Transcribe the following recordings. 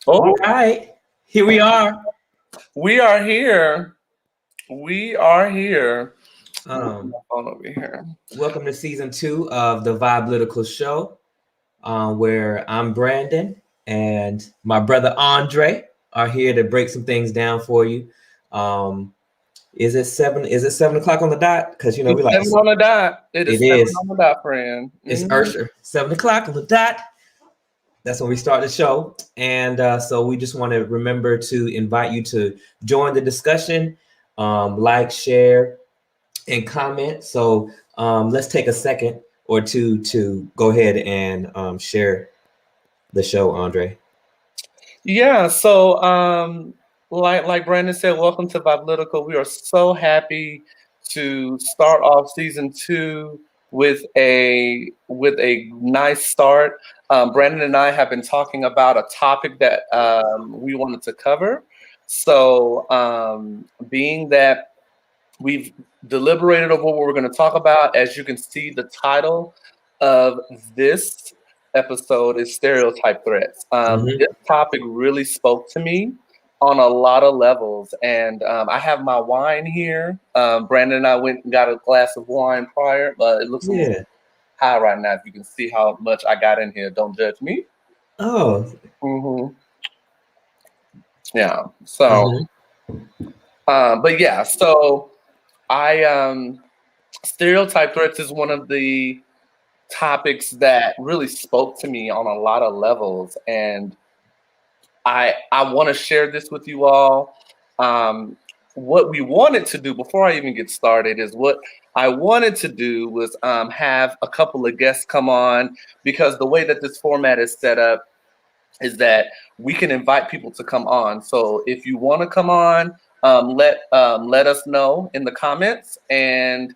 All right, here we are. We are here. We are here. Um, over here. Welcome to season 2 of the Vibelytical Show, where I'm Brandon and my brother Andre are here to break some things down for you. Is it 7 o'clock on the dot? Because we it's like 7 on the dot. It is 7 on the dot, friend. It's Ursher. 7 o'clock on the dot. That's when we start the show. And so we just want to remember to invite you to join the discussion, like, share, and comment. So let's take a second or two to go ahead and share the show, Andre. Yeah, so like Brandon said, welcome to Vibelytical. We are so happy to start off season 2 with a nice start. Brandon and I have been talking about a topic that we wanted to cover. So being that we've deliberated over what we're going to talk about, as you can see, the title of this episode is Stereotype Threats. This topic really spoke to me on a lot of levels, and I have my wine here. Brandon and I went and got a glass of wine prior, but it looks a little high right now. If you can see how much I got in here, don't judge me. Oh. Yeah. So, but yeah. So, Stereotype Threats is one of the topics that really spoke to me on a lot of levels, and I want to share this with you all. What we wanted to do before I even get started is what I wanted to do was have a couple of guests come on, because the way that this format is set up is that we can invite people to come on. So if you want to come on, let us know in the comments, and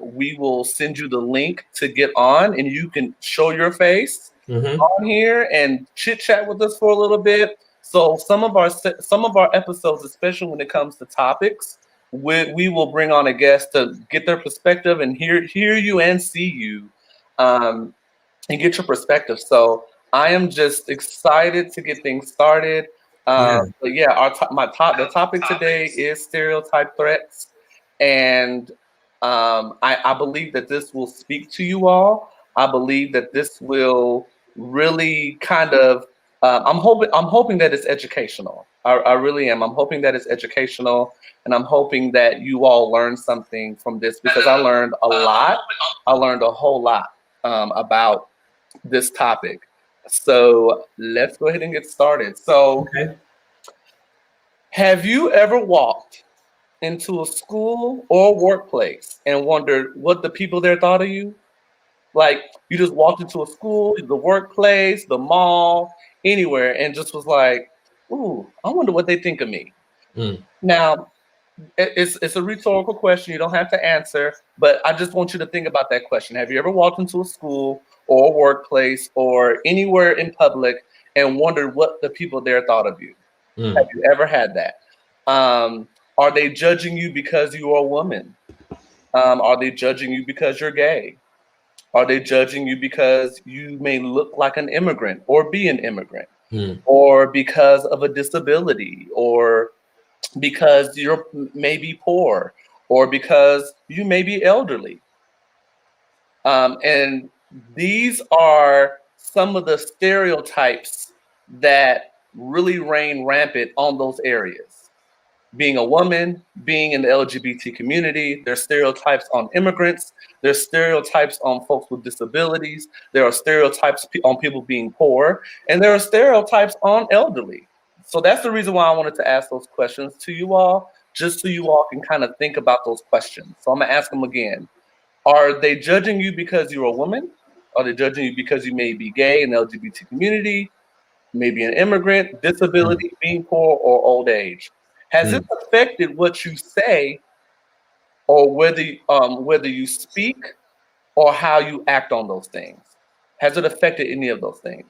we will send you the link to get on, and you can show your face on here and chit chat with us for a little bit. So some of our episodes, especially when it comes to topics, we will bring on a guest to get their perspective and hear you and see you, and get your perspective. So I am just excited to get things started. But yeah, the topic today is stereotype threats, and I believe that this will speak to you all. I believe that this will really kind of. I'm hoping that it's educational. I really am. I'm hoping that it's educational, and I'm hoping that you all learn something from this, because I learned a lot. I learned a whole lot about this topic. So let's go ahead and get started. So, have you ever walked into a school or workplace and wondered what the people there thought of you? Like, you just walked into a school, the workplace, the mall, anywhere, and just was like, ooh, I wonder what they think of me. Now, it's a rhetorical question. You don't have to answer, but I just want you to think about that question. Have you ever walked into a school or a workplace or anywhere in public and wondered what the people there thought of you? Have you ever had that? Are they judging you because you are a woman? Are they judging you because you're gay? Are they judging you because you may look like an immigrant or be an immigrant? Or because of a disability, or because you're maybe poor, or because you may be elderly? And these are some of the stereotypes that really reign rampant on those areas. Being a woman, being in the LGBT community, there's stereotypes on immigrants, there's stereotypes on folks with disabilities, there are stereotypes on people being poor, and there are stereotypes on elderly. So that's the reason why I wanted to ask those questions to you all, just so you all can kind of think about those questions. So I'm gonna ask them again. Are they judging you because you're a woman? Are they judging you because you may be gay in the LGBT community, maybe an immigrant, disability, being poor, or old age? Has it affected what you say, or whether you speak, or how you act on those things? Has it affected any of those things?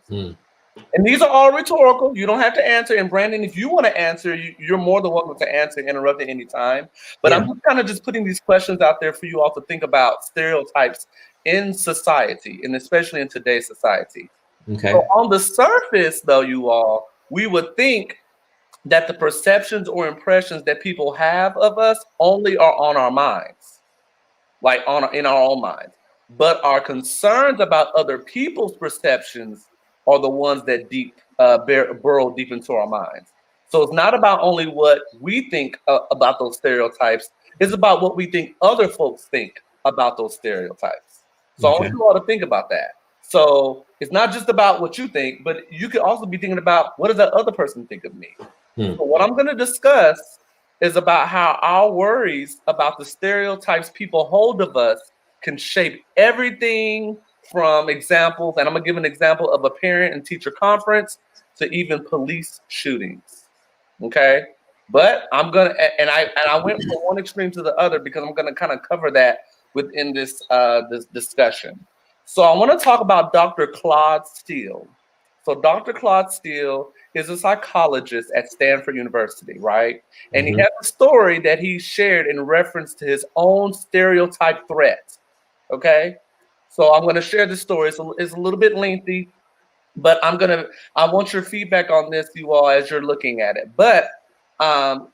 And these are all rhetorical. You don't have to answer. And Brandon, if you want to answer, you're more than welcome to answer, interrupt at any time. But I'm just kind of just putting these questions out there for you all to think about stereotypes in society, and especially in today's society. Okay. So on the surface, though, you all, we would think that the perceptions or impressions that people have of us only are on our minds, like in our own minds. But our concerns about other people's perceptions are the ones that burrow deep into our minds. So it's not about only what we think about those stereotypes. It's about what we think other folks think about those stereotypes. So I want you all to think about that. So it's not just about what you think, but you could also be thinking about, what does that other person think of me? So what I'm going to discuss is about how our worries about the stereotypes people hold of us can shape everything from examples, and I'm gonna give an example of a parent and teacher conference, to even police shootings. Okay, but I'm gonna, and I went from one extreme to the other because I'm gonna kind of cover that within this this discussion. So I want to talk about Dr. Claude Steele. So Dr. Claude Steele is a psychologist at Stanford University, right? And he has a story that he shared in reference to his own stereotype threat. Okay, so I'm going to share this story. It's a little bit lengthy, but I want your feedback on this, you all, as you're looking at it. But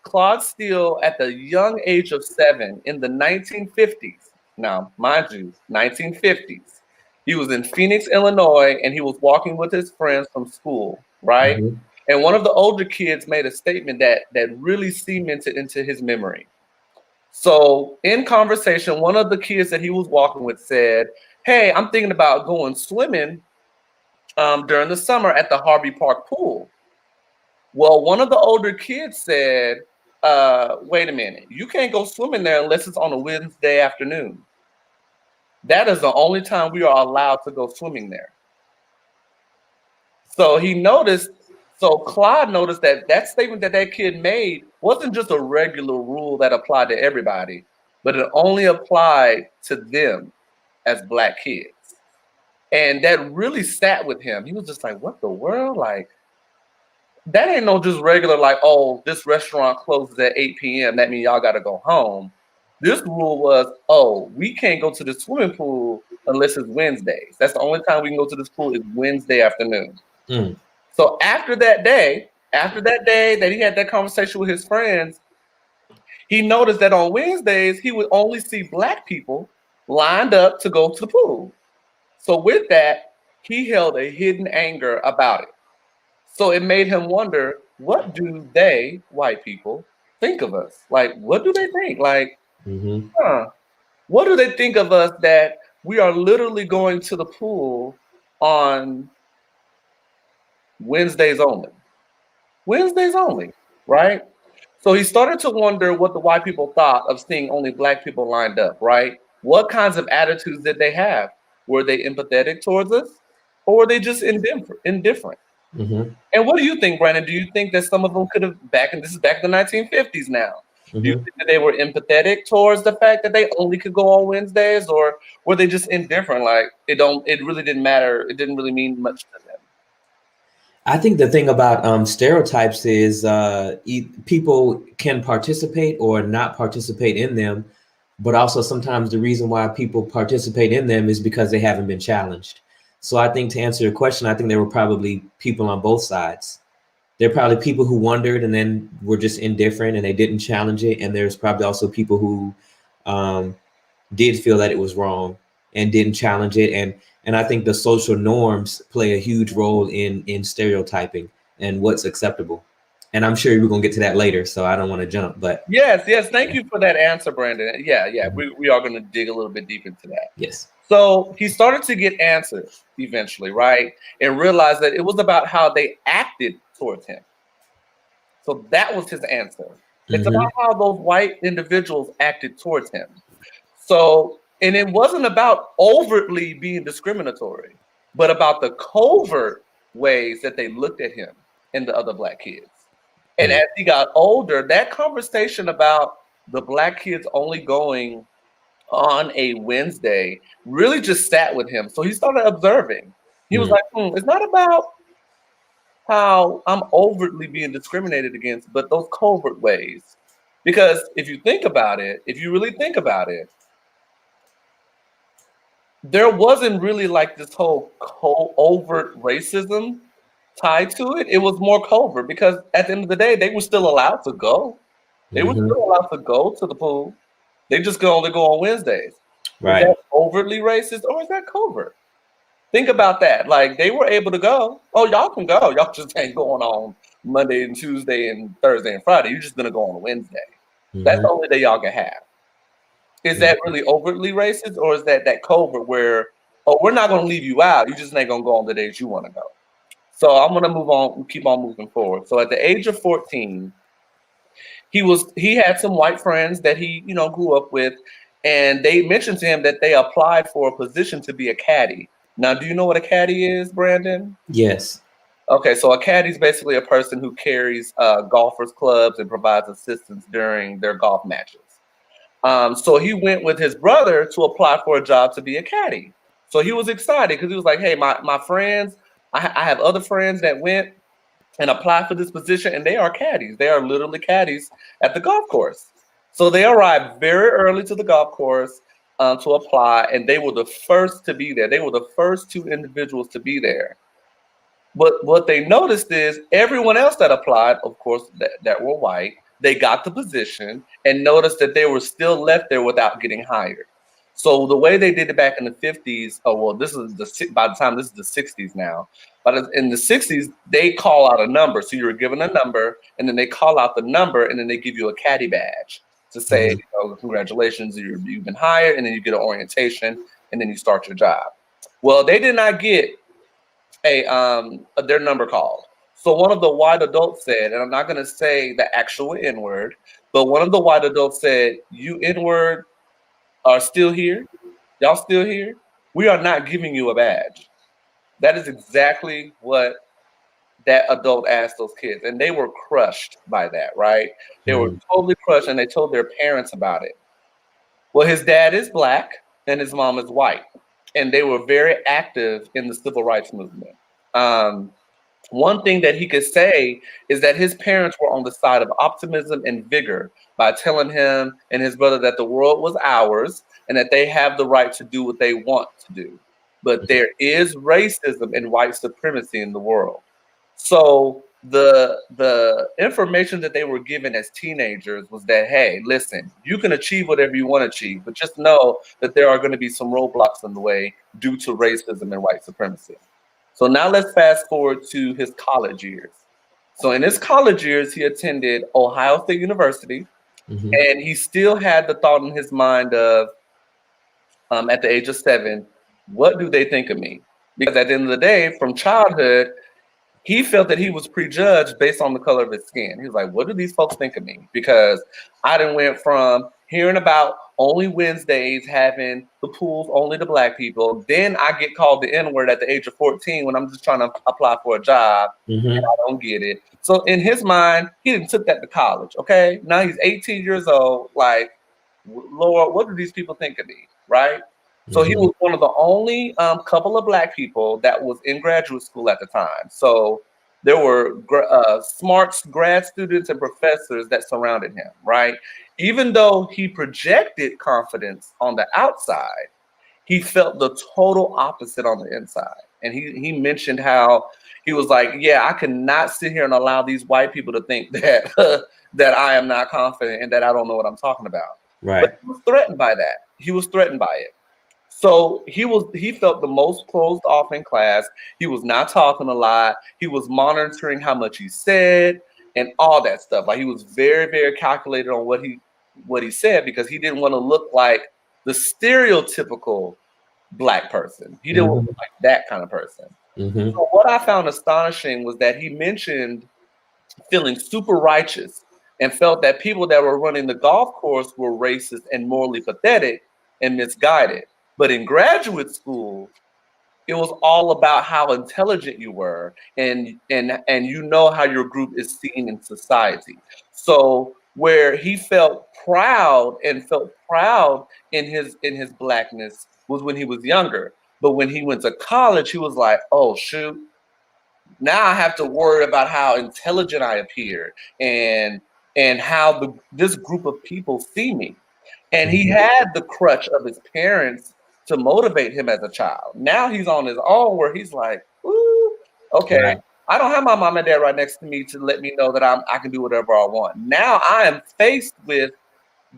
Claude Steele, at the young age of 7 in the 1950s, now mind you, 1950s, he was in Phoenix, Illinois, and he was walking with his friends from school, right? And one of the older kids made a statement that really cemented into his memory. So in conversation, one of the kids that he was walking with said, "Hey, I'm thinking about going swimming during the summer at the Harvey Park pool." Well, one of the older kids said, "Wait a minute, you can't go swimming there unless it's on a Wednesday afternoon. That is the only time we are allowed to go swimming there." So Claude noticed that statement that kid made wasn't just a regular rule that applied to everybody, but it only applied to them as Black kids. And that really sat with him. He was just like, what the world? Like, that ain't no just regular, like, oh, this restaurant closes at 8 p.m. That means y'all got to go home. This rule was, oh, we can't go to the swimming pool unless it's Wednesdays. That's the only time we can go to this pool is Wednesday afternoon. So after that day that he had that conversation with his friends, he noticed that on Wednesdays, he would only see Black people lined up to go to the pool. So with that, he held a hidden anger about it. So it made him wonder, what do they, white people, think of us? Like, what do they think? Like, what do they think of us that we are literally going to the pool on Wednesdays only? Wednesdays only, right? So he started to wonder what the white people thought of seeing only Black people lined up, right? What kinds of attitudes did they have? Were they empathetic towards us, or were they just indifferent? And what do you think, Brandon? Do you think that some of them could have, this is back in the 1950s now, do you think that they were empathetic towards the fact that they only could go on Wednesdays, or were they just indifferent? Like, it really didn't matter. It didn't really mean much to them. I think the thing about stereotypes is people can participate or not participate in them, but also sometimes the reason why people participate in them is because they haven't been challenged. So I think, to answer your question, I think there were probably people on both sides. There are probably people who wondered and then were just indifferent and they didn't challenge it. And there's probably also people who did feel that it was wrong and didn't challenge it. And I think the social norms play a huge role in stereotyping and what's acceptable. And I'm sure we're going to get to that later, so I don't want to jump. But yes, thank you for that answer, Brandon. Yeah, we are going to dig a little bit deep into that. Yes. So he started to get answers eventually, right? And realized that it was about how they acted towards him. So that was his answer. It's about how those white individuals acted towards him. So And it wasn't about overtly being discriminatory, but about the covert ways that they looked at him and the other Black kids. And as he got older, that conversation about the Black kids only going on a Wednesday really just sat with him. So he started observing. He was like, it's not about how I'm overtly being discriminated against, but those covert ways. Because if you think about it, if you really think about it, there wasn't really like this whole overt racism tied to it. It was more covert because at the end of the day, they were still allowed to go. They were still allowed to go to the pool. They just could only go on Wednesdays. Right. Is that overtly racist or is that covert? Think about that. Like they were able to go. Oh, y'all can go. Y'all just ain't going on Monday and Tuesday and Thursday and Friday. You're just gonna go on a Wednesday. That's the only day y'all can have. Is that really overtly racist, or is that covert where, oh, we're not gonna leave you out. You just ain't gonna go on the days you want to go. So I'm gonna move on, keep on moving forward. So at the age of 14, he had some white friends that he grew up with, and they mentioned to him that they applied for a position to be a caddy. Now, do you know what a caddy is, Brandon? Yes. Okay, so a caddy is basically a person who carries golfers' clubs and provides assistance during their golf matches. So he went with his brother to apply for a job to be a caddy. So he was excited because he was like, hey, my friends, I have other friends that went and applied for this position, and they are caddies. They are literally caddies at the golf course. So they arrived very early to the golf course to apply, and they were the first to be there. They were the first two individuals to be there. But what they noticed is everyone else that applied, of course, that were white, they got the position and noticed that they were still left there without getting hired. So the way they did it back in the 50s, by the time this is the 60s now, but in the 60s, they call out a number. So you were given a number, and then they call out the number, and then they give you a caddy badge to say, congratulations, you've been hired, and then you get an orientation, and then you start your job. Well, they did not get their number called. So one of the white adults said, and I'm not going to say the actual N-word, but one of the white adults said, you N-word are still here? Y'all still here? We are not giving you a badge. That is exactly what that adult asked those kids. And they were crushed by that, right? They were totally crushed, and they told their parents about it. Well, his dad is Black and his mom is white. And they were very active in the civil rights movement. One thing that he could say is that his parents were on the side of optimism and vigor by telling him and his brother that the world was ours and that they have the right to do what they want to do. But there is racism and white supremacy in the world. So the information that they were given as teenagers was that, hey, listen, you can achieve whatever you want to achieve, but just know that there are going to be some roadblocks in the way due to racism and white supremacy. So now let's fast forward to his college years. So in his college years, he attended Ohio State University, and he still had the thought in his mind of, at the age of 7, what do they think of me? Because at the end of the day, from childhood, he felt that he was prejudged based on the color of his skin. He was like, what do these folks think of me? Because I done went from hearing about only Wednesdays having the pools only to Black people. Then I get called the N-word at the age of 14 when I'm just trying to apply for a job and I don't get it. So in his mind, he didn't took that to college, okay? Now he's 18 years old. Like, Lord, what do these people think of me, right? So he was one of the only couple of Black people that was in graduate school at the time. So there were smart grad students and professors that surrounded him, right? Even though he projected confidence on the outside, he felt the total opposite on the inside. And he mentioned how he was like, yeah, I cannot sit here and allow these white people to think that that I am not confident and that I don't know what I'm talking about. Right. But he was threatened by that. He was threatened by it. So he felt the most closed off in class. He was not talking a lot. He was monitoring how much he said and all that stuff. Like he was very, very calculated on what he said because he didn't want to look like the stereotypical Black person. He didn't want to look like that kind of person. So what I found astonishing was that he mentioned feeling super righteous and felt that people that were running the golf course were racist and morally pathetic. and misguided. But in graduate school, it was all about how intelligent you were and you know how your group is seen in society. So where he felt proud in his blackness was when he was younger. But when he went to college, he was like, oh shoot, now I have to worry about how intelligent I appear and how this group of people see me. And he had the crutch of his parents to motivate him as a child. Now he's on his own where he's like, ooh, okay, right. I don't have my mom and dad right next to me to let me know that I can do whatever I want. Now I am faced with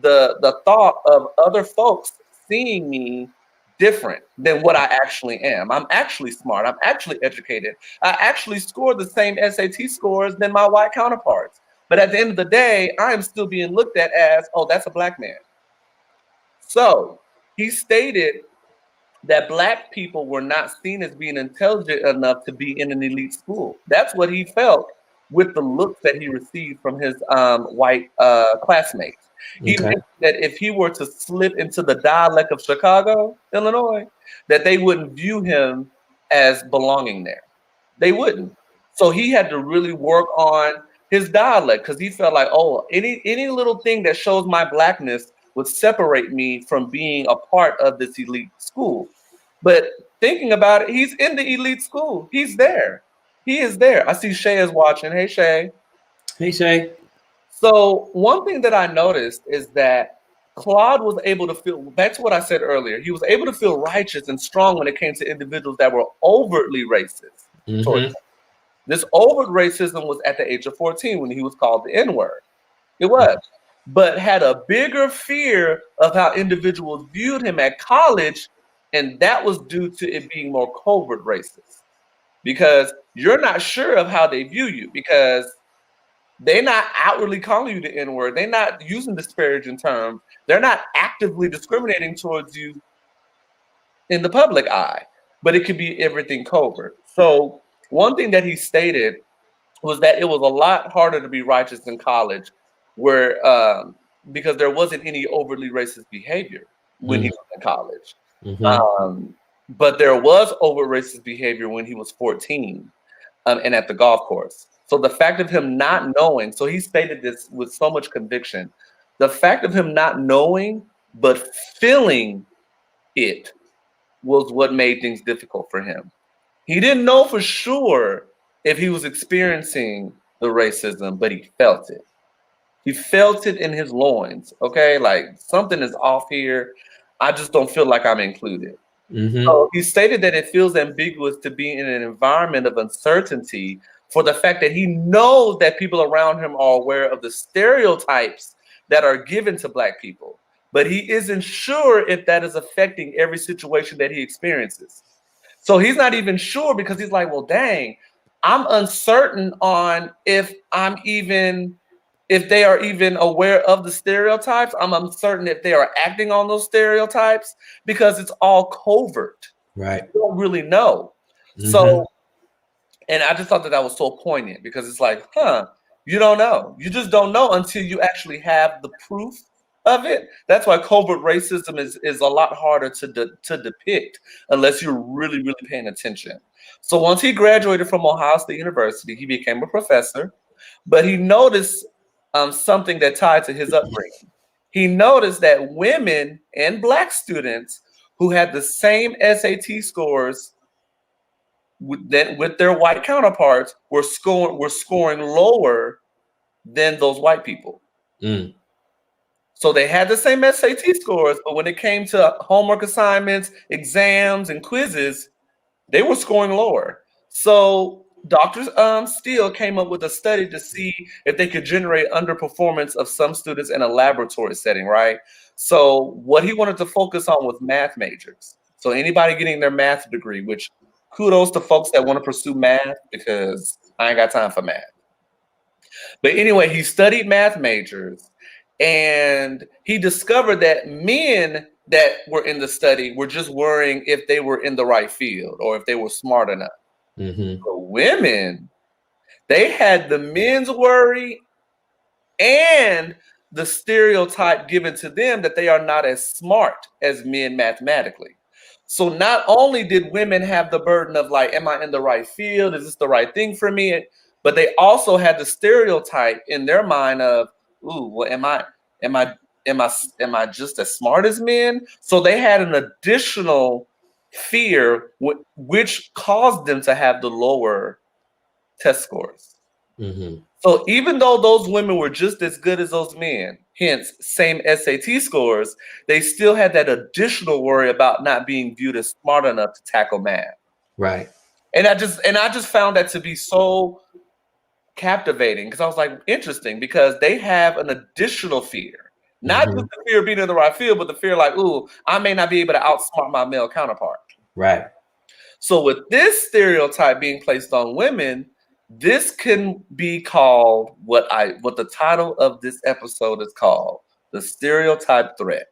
the thought of other folks seeing me different than what I actually am. I'm actually smart. I'm actually educated. I actually scored the same SAT scores than my white counterparts. But at the end of the day, I am still being looked at as, oh, that's a black man. So he stated that black people were not seen as being intelligent enough to be in an elite school. That's what he felt with the looks that he received from his white classmates. He mentioned that if he were to slip into the dialect of Chicago, Illinois, that they wouldn't view him as belonging there. They wouldn't. So he had to really work on his dialect because he felt like, oh, any little thing that shows my blackness would separate me from being a part of this elite school. But thinking about it, he's in the elite school. He's there. He is there. I see Shay is watching. Hey, Shay. Hey, Shay. So one thing that I noticed is that Claude was able to feel, back to what I said earlier, he was able to feel righteous and strong when it came to individuals that were overtly racist. This overt racism was at the age of 14 when he was called the N-word. It was. But had a bigger fear of how individuals viewed him at college, and that was due to it being more covert racist. Because you're not sure of how they view you, because they're not outwardly calling you the N-word. They're not using disparaging terms. They're not actively discriminating towards you in the public eye, but it could be everything covert. So one thing that he stated was that it was a lot harder to be righteous in college where because there wasn't any overtly racist behavior when he was in college. But there was overt racist behavior when he was 14 and at the golf course. So the fact of him not knowing, so he stated this with so much conviction, the fact of him not knowing but feeling it was what made things difficult for him. He didn't know for sure if he was experiencing the racism, but he felt it. He felt it in his loins, okay? Like, something is off here. I just don't feel like I'm included. So he stated that it feels ambiguous to be in an environment of uncertainty for the fact that he knows that people around him are aware of the stereotypes that are given to Black people, but he isn't sure if that is affecting every situation that he experiences. So he's not even sure because he's like, well, dang, I'm uncertain on if they are even aware of the stereotypes. I'm uncertain if they are acting on those stereotypes because it's all covert. Right. You don't really know. So, and I just thought that was so poignant because it's like, you don't know. You just don't know until you actually have the proof of it. That's why covert racism is a lot harder to depict unless you're really, really paying attention. So once he graduated from Ohio State University, he became a professor, but he noticed something that tied to his upbringing. He noticed that women and Black students who had the same SAT scores with their white counterparts were scoring lower than those white people. So they had the same SAT scores, but when it came to homework assignments, exams, and quizzes, they were scoring lower. So Dr. Steele came up with a study to see if they could generate underperformance of some students in a laboratory setting, right? So what he wanted to focus on was math majors. So anybody getting their math degree, which kudos to folks that want to pursue math because I ain't got time for math. But anyway, he studied math majors and he discovered that men that were in the study were just worrying if they were in the right field or if they were smart enough. But women, they had the men's worry and the stereotype given to them that they are not as smart as men mathematically. So not only did women have the burden of like, am I in the right field? Is this the right thing for me? But they also had the stereotype in their mind of, ooh, well, am I just as smart as men? So they had an additional fear, which caused them to have the lower test scores. Mm-hmm. So even though those women were just as good as those men, hence same SAT scores, they still had that additional worry about not being viewed as smart enough to tackle math. Right. And I just found that to be so captivating, because I was like, interesting, because they have an additional fear. Not just the fear of being in the right field, but the fear like, ooh, I may not be able to outsmart my male counterpart. Right. So with this stereotype being placed on women, this can be called what the title of this episode is called, the Stereotype Threat.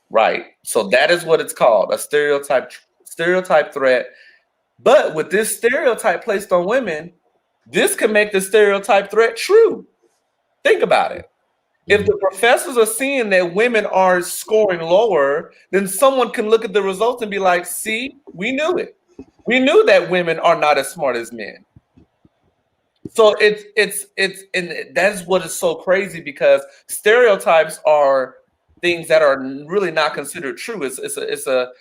Right. So that is what it's called, a stereotype threat. But with this stereotype placed on women, this can make the stereotype threat true. Think about it. If the professors are seeing that women are scoring lower, then someone can look at the results and be like, see, we knew it. We knew that women are not as smart as men. So it's and that's what is so crazy, because stereotypes are things that are really not considered true. It's a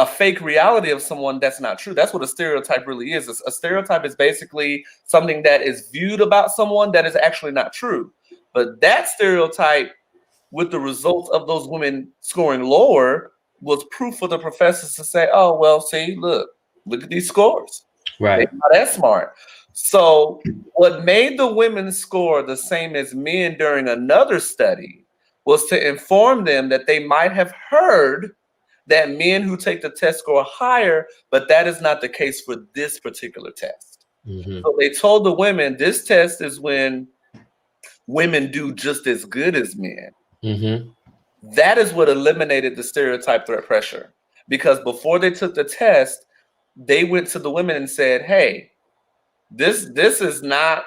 fake reality of someone that's not true. That's what a stereotype really is. A stereotype is basically something that is viewed about someone that is actually not true. But that stereotype, with the results of those women scoring lower, was proof for the professors to say, oh, well, see, look at these scores. Right. They're not that smart. So what made the women score the same as men during another study was to inform them that they might have heard that men who take the test score higher, but that is not the case for this particular test. So they told the women, this test is when women do just as good as men. That is what eliminated the stereotype threat pressure, because before they took the test, they went to the women and said, hey, this is not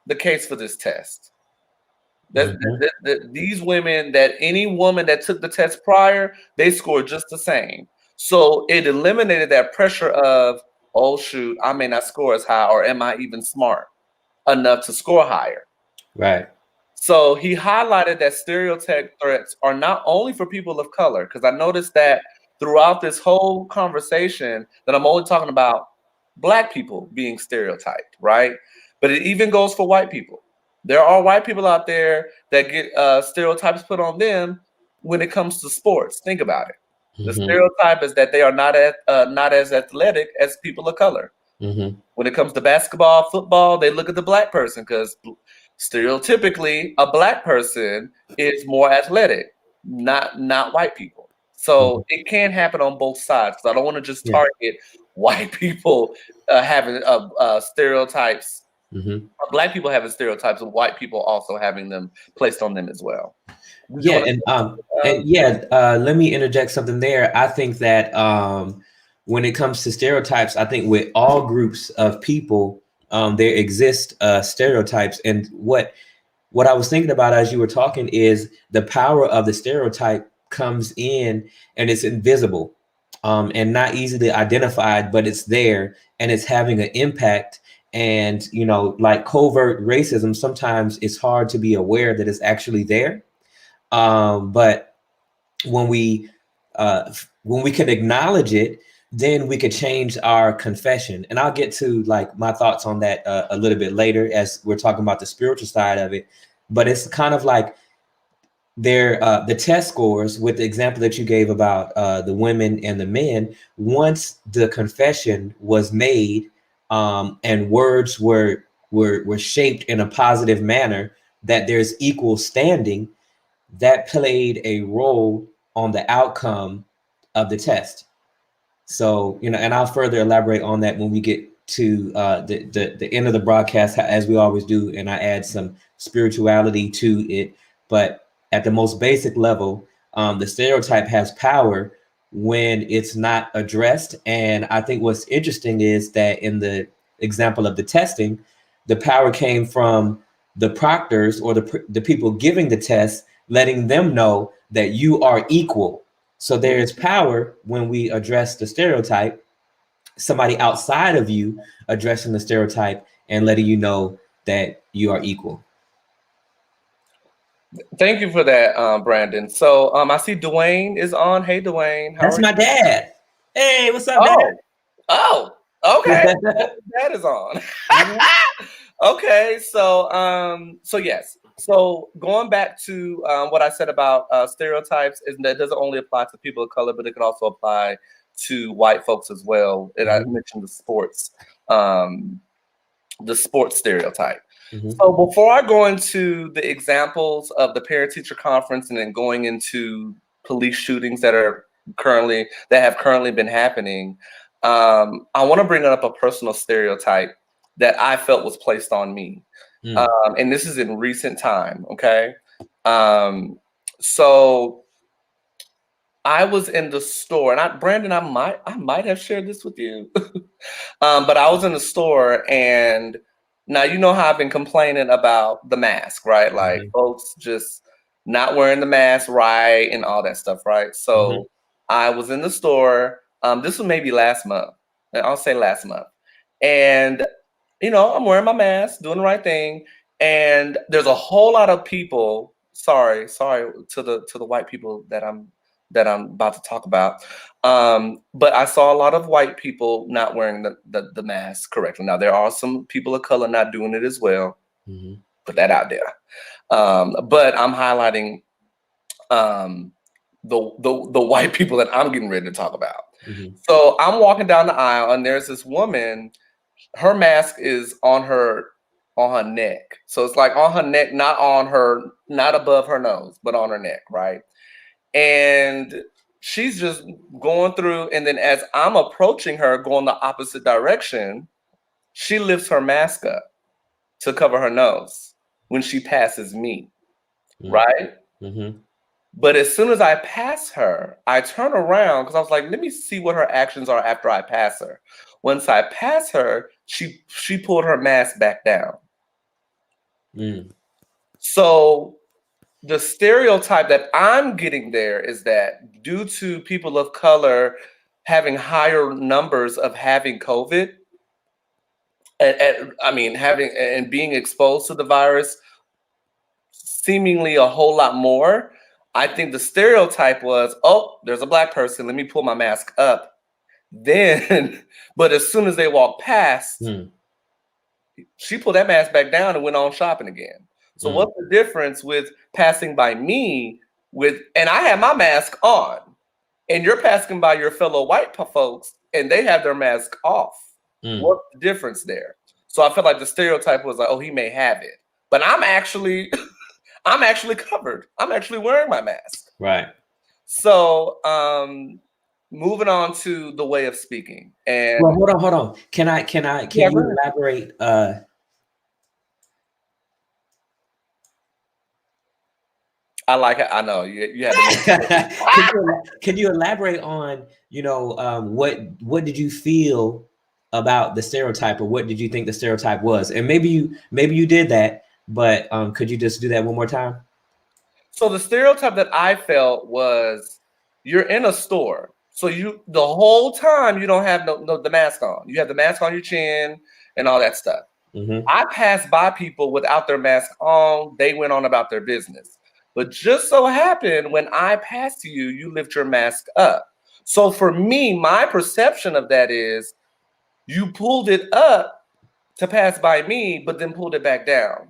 the case for this test. These women, that any woman that took the test prior, they scored just the same. So it eliminated that pressure of, oh, shoot, I may not score as high, or am I even smart enough to score higher? Right. So he highlighted that stereotype threats are not only for people of color, because I noticed that throughout this whole conversation that I'm only talking about Black people being stereotyped, right? But it even goes for white people. There are white people out there that get stereotypes put on them when it comes to sports. Think about it. The stereotype is that they are not as athletic as people of color. When it comes to basketball, football, they look at the Black person, because stereotypically a Black person is more athletic, not white people. So it can happen on both sides, because I don't want to just target white people having stereotypes. Black people having stereotypes, and white people also having them placed on them as well. Yeah, let me interject something there. I think that when it comes to stereotypes, I think with all groups of people, there exist stereotypes. And what I was thinking about as you were talking is the power of the stereotype comes in, and it's invisible and not easily identified, but it's there and it's having an impact. And, you know, like covert racism, sometimes it's hard to be aware that it's actually there. But when we can acknowledge it, then we could change our confession. And I'll get to like my thoughts on that a little bit later as we're talking about the spiritual side of it. But it's kind of like the test scores with the example that you gave about the women and the men. Once the confession was made and words were shaped in a positive manner, that there's equal standing, that played a role on the outcome of the test. So, you know, and I'll further elaborate on that when we get to the end of the broadcast, as we always do, and I add some spirituality to it. But at the most basic level, the stereotype has power when it's not addressed. And I think what's interesting is that in the example of the testing, the power came from the proctors or the people giving the test, letting them know that you are equal. So there is power when we address the stereotype, somebody outside of you addressing the stereotype and letting you know that you are equal. Thank you for that, Brandon. So I see Dwayne is on. Hey, Dwayne. That's my dad. Hey, what's up, Dad? Oh, okay. Dad is on. Okay, so yes. So going back to what I said about stereotypes is that it doesn't only apply to people of color, but it can also apply to white folks as well. And I mentioned the sports stereotype. So before I go into the examples of the parent-teacher conference and then going into police shootings that have currently been happening, I want to bring up a personal stereotype that I felt was placed on me. And this is in recent time, okay? So I was in the store, and Brandon, I might have shared this with you, but I was in the store, and now you know how I've been complaining about the mask, right? Like folks just not wearing the mask right and all that stuff, right? So I was in the store. This was maybe last month. I'll say last month, and you know I'm wearing my mask, doing the right thing, and there's a whole lot of people. Sorry to the white people that I'm about to talk about. But I saw a lot of white people not wearing the mask correctly. Now, there are some people of color not doing it as well. Put that out there. But I'm highlighting the white people that I'm getting ready to talk about. So I'm walking down the aisle, and there's this woman. Her mask is on her neck. So it's like on her neck, not above her nose, but on her neck, right? And she's just going through, and then as I'm approaching her, going the opposite direction, she lifts her mask up to cover her nose when she passes me, right? But as soon as I pass her, I turn around because I was like, let me see what her actions are after I pass her. Once I pass her, she pulled her mask back down. So the stereotype that I'm getting there is that due to people of color having higher numbers of having COVID, and being exposed to the virus seemingly a whole lot more, I think the stereotype was, oh, there's a black person, let me pull my mask up. Then, but as soon as they walked past, she pulled that mask back down and went on shopping again. So what's the difference with passing by me and I have my mask on, and you're passing by your fellow white folks and they have their mask off? What's the difference there? So I felt like the stereotype was like, oh, he may have it, but I'm actually covered. I'm actually wearing my mask. Right. So moving on to the way of speaking. And well, hold on. Can you elaborate? I like it. I know you had to. Can you elaborate on, what did you feel about the stereotype, or what did you think the stereotype was? And maybe you did that, but could you just do that one more time? So the stereotype that I felt was, you're in a store, so the whole time you don't have the mask on. You have the mask on your chin and all that stuff. I passed by people without their mask on. They went on about their business. But just so happened, when I passed you, you lift your mask up. So for me, my perception of that is, you pulled it up to pass by me, but then pulled it back down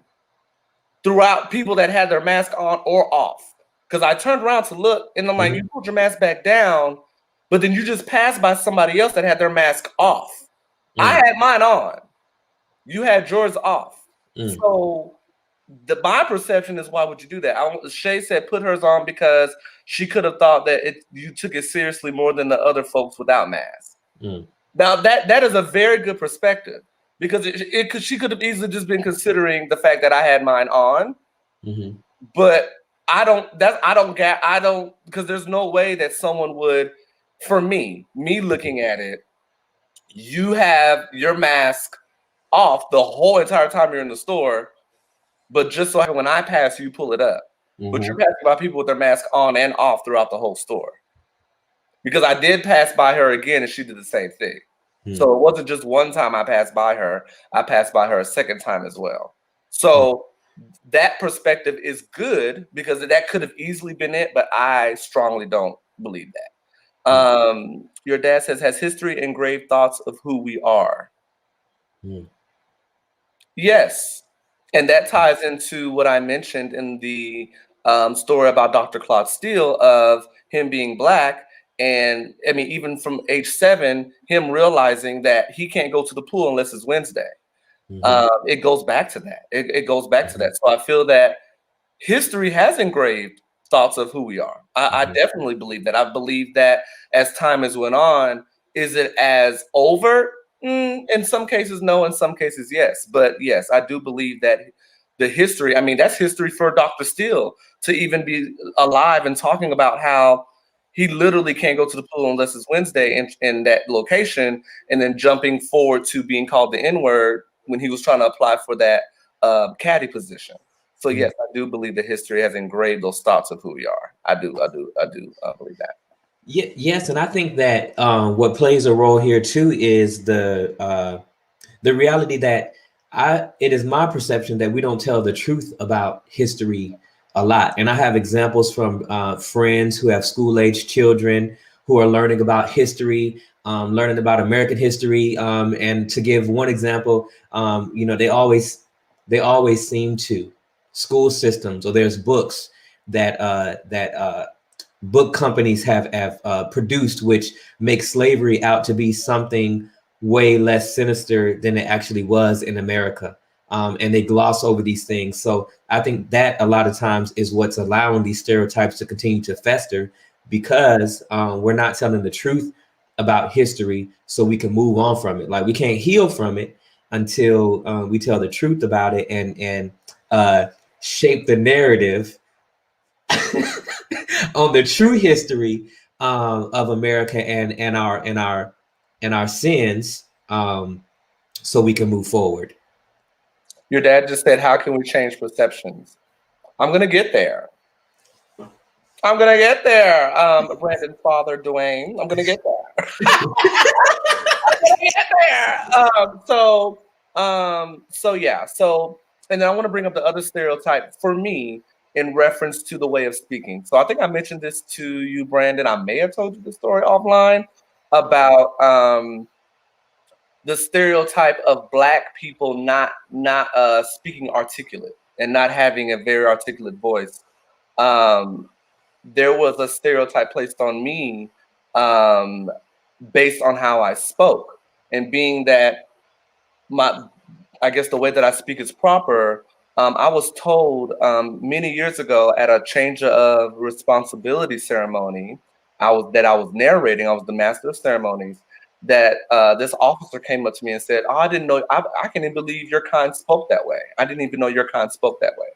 throughout people that had their mask on or off. Because I turned around to look, and I'm like, you pulled your mask back down, but then you just passed by somebody else that had their mask off. I had mine on. You had yours off. So my perception is, why would you do that? Shay said put hers on because she could have thought that you took it seriously more than the other folks without masks. Now that is a very good perspective, because she could have easily just been considering the fact that I had mine on, but I don't, because there's no way that someone would, for me looking at it, you have your mask off the whole entire time you're in the store, but just so when I pass you pull it up. But you're passing by people with their mask on and off throughout the whole store. Because I did pass by her again and she did the same thing. So it wasn't just one time I passed by her. I passed by her a second time as well. So that perspective is good because that could have easily been it, but I strongly don't believe that. Your dad says, has history engraved thoughts of who we are? Yes. And that ties into what I mentioned in the story about Dr. Claude Steele of him being Black. And I mean, even from age 7, him realizing that he can't go to the pool unless it's Wednesday. It goes back to that. It goes back to that. So I feel that history has engraved thoughts of who we are. I definitely believe that. I believe that as time has went on, is it as overt? In some cases, no. In some cases, yes. But yes, I do believe that the history, I mean, that's history for Dr. Steele to even be alive and talking about how he literally can't go to the pool unless it's Wednesday in that location, and then jumping forward to being called the N-word when he was trying to apply for that caddy position. So yes, I do believe that history has engraved those thoughts of who we are. I do believe that. Yeah, yes, and I think that what plays a role here too is the reality that it is my perception that we don't tell the truth about history a lot. And I have examples from friends who have school-age children who are learning about history, learning about American history. And to give one example, they always seem to school systems, or there's books that book companies have produced, which make slavery out to be something way less sinister than it actually was in America. And they gloss over these things. So I think that a lot of times is what's allowing these stereotypes to continue to fester, because we're not telling the truth about history so we can move on from it. Like, we can't heal from it until we tell the truth about it and shape the narrative on the true history of America and our sins, so we can move forward. Your dad just said, how can we change perceptions? I'm going to get there. Brandon's father, Dwayne. I'm going to get there. I'm going to get there. So, and then I want to bring up the other stereotype for me in reference to the way of speaking. So I think I mentioned this to you, Brandon. I may have told you the story offline about the stereotype of Black people not speaking articulate and not having a very articulate voice. There was a stereotype placed on me based on how I spoke, and being that I guess the way that I speak is proper. I was told many years ago at a change of responsibility ceremony I was narrating. I was the master of ceremonies. That this officer came up to me and said, "Oh, I didn't know. I can't even believe your kind spoke that way. I didn't even know your kind spoke that way."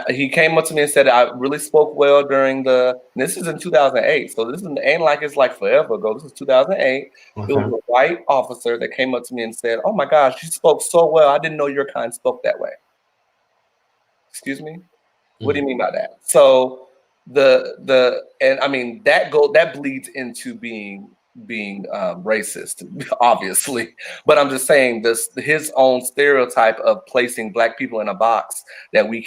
He came up to me and said, "I really spoke well during this is in 2008. So this ain't like it's like forever ago. This is 2008. Okay. It was a white officer that came up to me and said, "Oh my gosh, you spoke so well. I didn't know your kind spoke that way." Excuse me? What do you mean by that? So and I mean that bleeds into being racist, obviously. But I'm just saying his own stereotype of placing Black people in a box that we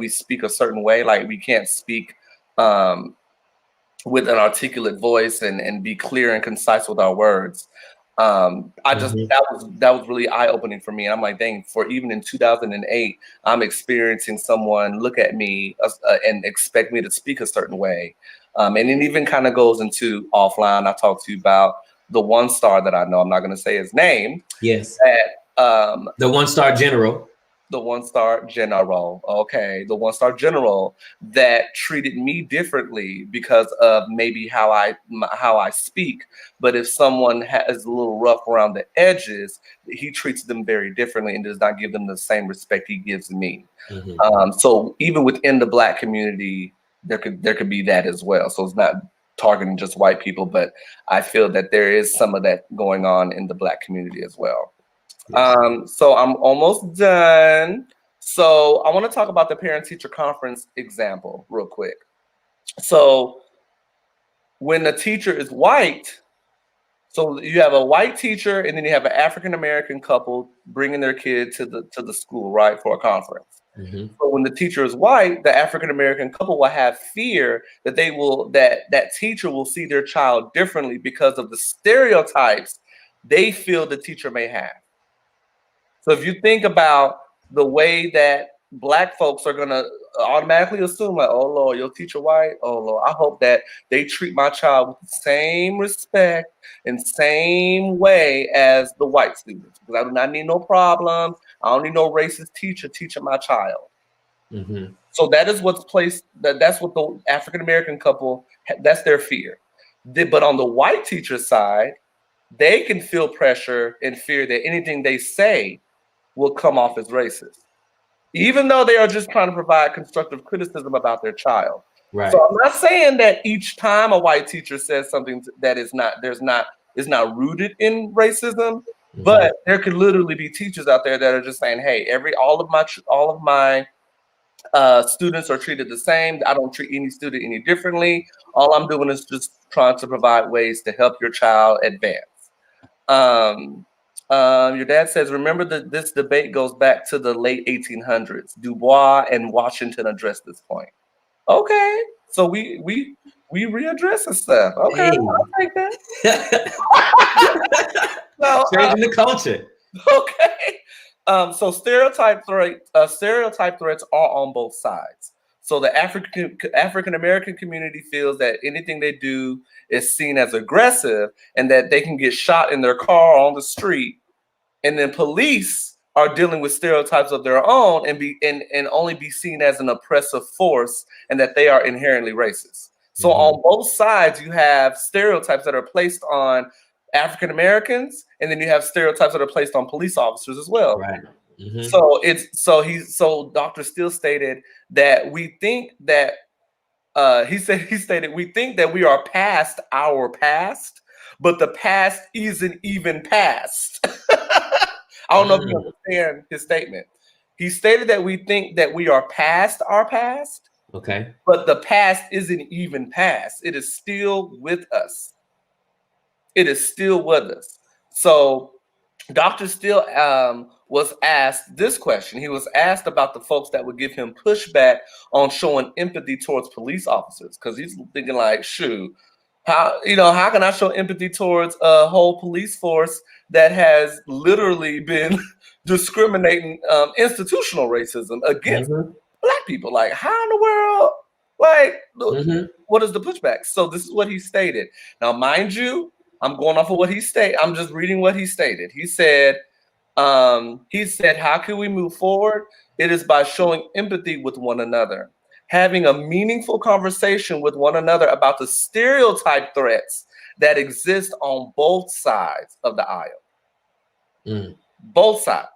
speak a certain way, like we can't speak with an articulate voice and be clear and concise with our words. That was really eye-opening for me. And I'm like, dang, for even in 2008, I'm experiencing someone look at me and expect me to speak a certain way. And it even kind of goes into offline. I talked to you about the one star that I know. I'm not going to say his name. Yes. The one-star general. The one-star general. Okay. The one-star general that treated me differently because of maybe how I speak. But if someone is a little rough around the edges, he treats them very differently and does not give them the same respect he gives me. So even within the Black community, there could be that as well. So it's not targeting just white people, but I feel that there is some of that going on in the Black community as well. Yes. So I'm almost done. So I want to talk about the parent-teacher conference example real quick. So when the teacher is white, so you have a white teacher and then you have an African-American couple bringing their kid to the school, right, for a conference. Mm-hmm. So when the teacher is white, the African-American couple will have fear that that teacher will see their child differently because of the stereotypes they feel the teacher may have. So if you think about the way that Black folks are going to automatically assume, like, oh, Lord, your teacher white? Oh, Lord, I hope that they treat my child with the same respect and same way as the white students. Because I do not need no problems. I don't need no racist teacher teaching my child. Mm-hmm. So that is what's placed, that's what the African-American couple, that's their fear. But on the white teacher side, they can feel pressure and fear that anything they say will come off as racist, even though they are just trying to provide constructive criticism about their child. Right. So I'm not saying that each time a white teacher says something that is not rooted in racism, Mm-hmm. but there could literally be teachers out there that are just saying, hey, all of my students are treated the same. I don't treat any student any differently. All I'm doing is just trying to provide ways to help your child advance. Your dad says, remember that this debate goes back to the late 1800s. Du Bois and Washington addressed this point. Okay, so we readdressing stuff. Okay, Hey. I'll take that. Changing the culture. Okay. So stereotype threats are on both sides. So the African American community feels that anything they do is seen as aggressive and that they can get shot in their car on the street. And then police are dealing with stereotypes of their own and only be seen as an oppressive force and that they are inherently racist. So on both sides, you have stereotypes that are placed on African Americans, and then you have stereotypes that are placed on police officers as well. Right. Mm-hmm. So Dr. Steele stated that we think that he stated we think that we are past our past, but the past isn't even past. I don't know if you understand his statement. He stated that we think that we are past our past. Okay. But the past isn't even past. It is still with us. It is still with us. So Dr. Steele was asked this question. He was asked about the folks that would give him pushback on showing empathy towards police officers, because he's thinking like, shoot, how can I show empathy towards a whole police force that has literally been discriminating institutional racism against Black people? Like, how in the world? Like, what is the pushback? So this is what he stated. Now, mind you, I'm going off of what he stated. I'm just reading what he stated. He said, how can we move forward? It is by showing empathy with one another, having a meaningful conversation with one another about the stereotype threats that exist on both sides of the aisle. Both sides.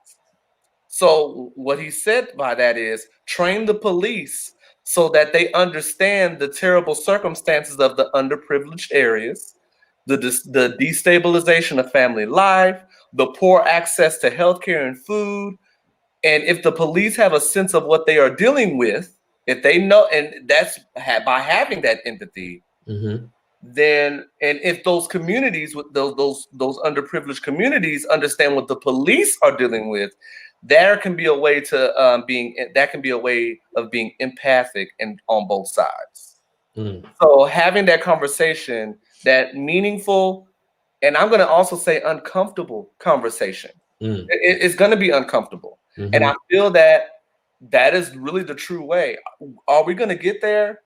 So what he said by that is train the police so that they understand the terrible circumstances of the underprivileged areas, the destabilization of family life, the poor access to healthcare and food. And if the police have a sense of what they are dealing with, if they know, and that's by having that empathy, then, and if those communities with those underprivileged communities understand what the police are dealing with, there can be a way to being empathic and on both sides. So having that conversation, that meaningful, and I'm going to also say uncomfortable conversation. It's going to be uncomfortable. And I feel that is really the true way. Are we going to get there?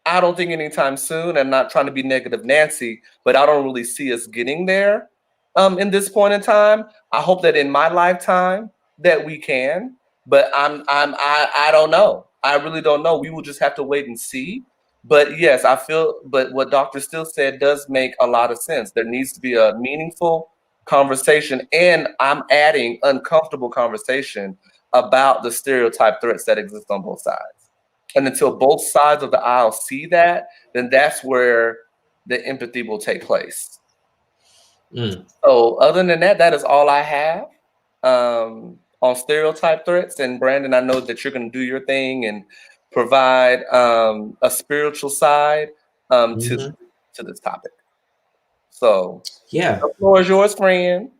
I don't think anytime soon. I'm not trying to be negative Nancy, but I don't really see us getting there in this point in time. I hope that in my lifetime that we can, but I don't know. I really don't know. We will just have to wait and see. But yes, but what Dr. Steele said does make a lot of sense. There needs to be a meaningful conversation, and I'm adding uncomfortable conversation about the stereotype threats that exist on both sides. And until both sides of the aisle see that, then that's where the empathy will take place. Mm. So other than that, that is all I have on Stereotype Threats. And Brandon, I know that you're going to do your thing and provide a spiritual side to this topic. So Yeah. the floor is yours, friend.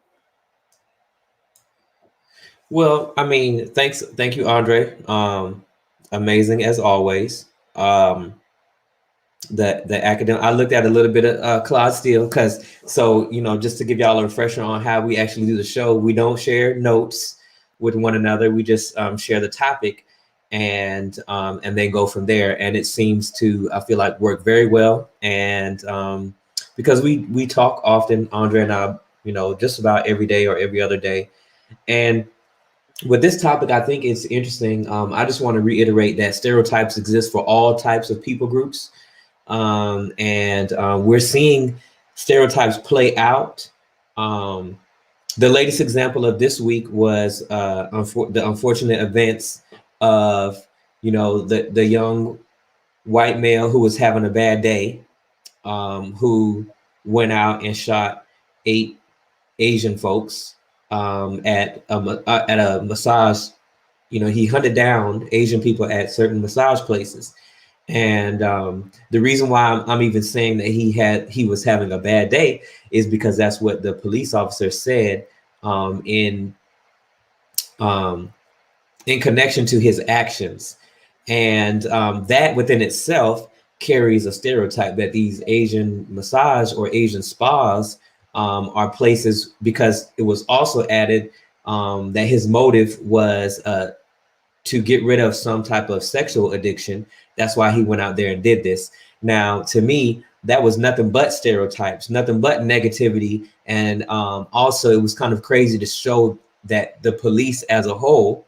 Well, I mean, thank you, Andre. Amazing as always. The academic. I looked at a little bit of Claude Steele because just to give y'all a refresher on how we actually do the show, we don't share notes with one another. We just share the topic and then go from there. And it seems to, I feel like, work very well. And because we talk often, Andre and I, just about every day or every other day. And with this topic, I think it's interesting. I just want to reiterate that stereotypes exist for all types of people groups. And we're seeing stereotypes play out. The latest example of this week was the unfortunate events of, the young white male who was having a bad day, who went out and shot 8 Asian folks at a massage. He hunted down Asian people at certain massage places. And the reason why I'm even saying that he was having a bad day is because that's what the police officer said in connection to his actions. And that within itself carries a stereotype that these Asian massage or Asian spas are places, because it was also added that his motive was to get rid of some type of sexual addiction. That's why he went out there and did this. Now, to me, that was nothing but stereotypes, nothing but negativity. And also it was kind of crazy to show that the police as a whole,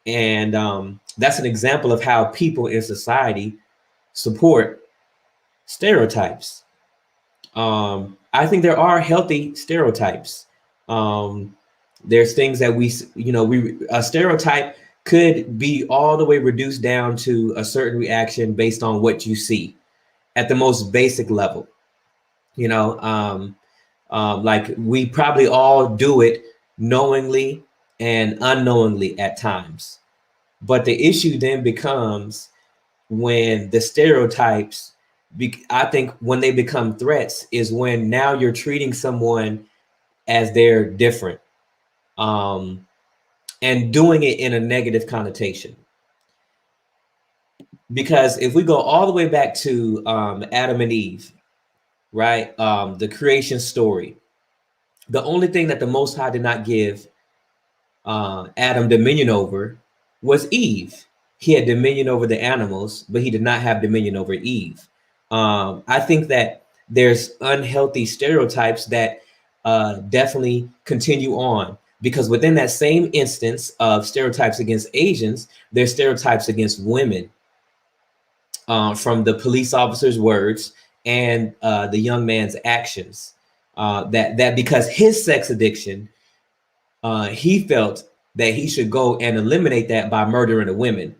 and that's an example of how people in society support stereotypes. I think there are healthy stereotypes. There's things that a stereotype could be all the way reduced down to a certain reaction based on what you see at the most basic level. Like we probably all do it knowingly and unknowingly at times. But the issue then becomes when the stereotypes, I think when they become threats is when now you're treating someone as they're different. And doing it in a negative connotation. Because if we go all the way back to Adam and Eve, right? The creation story, the only thing that the Most High did not give Adam dominion over was Eve. He had dominion over the animals, but he did not have dominion over Eve. I think that there's unhealthy stereotypes that definitely continue on. Because within that same instance of stereotypes against Asians, there's stereotypes against women from the police officer's words and the young man's actions. That because his sex addiction, he felt that he should go and eliminate that by murdering a woman,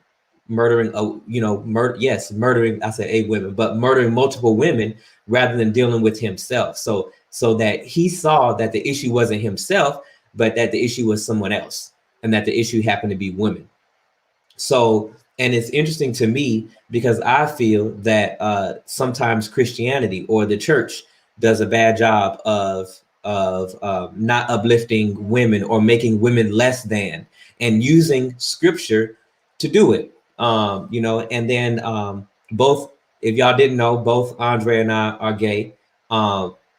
murdering I said a women, but murdering multiple women rather than dealing with himself. So that he saw that the issue wasn't himself, but that the issue was someone else, and that the issue happened to be women. So, and it's interesting to me because I feel that sometimes Christianity or the church does a bad job of not uplifting women or making women less than, and using scripture to do it. And then both, if y'all didn't know, both Andre and I are gay.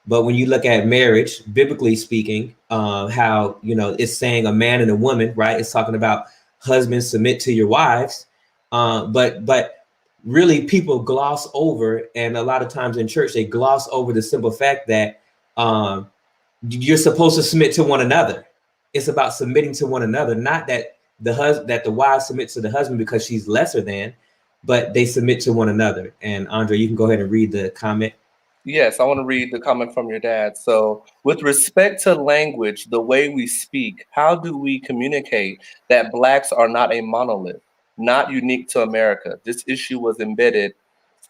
But when you look at marriage, biblically speaking, how, it's saying a man and a woman, right? It's talking about husbands submit to your wives. But really people gloss over, and a lot of times in church, they gloss over the simple fact that you're supposed to submit to one another. It's about submitting to one another, not that the wife submits to the husband because she's lesser than, but they submit to one another. And Andre, you can go ahead and read the comment. Yes, I want to read the comment from your dad. So, with respect to language, the way we speak, how do we communicate that Blacks are not a monolith, not unique to America? This issue was embedded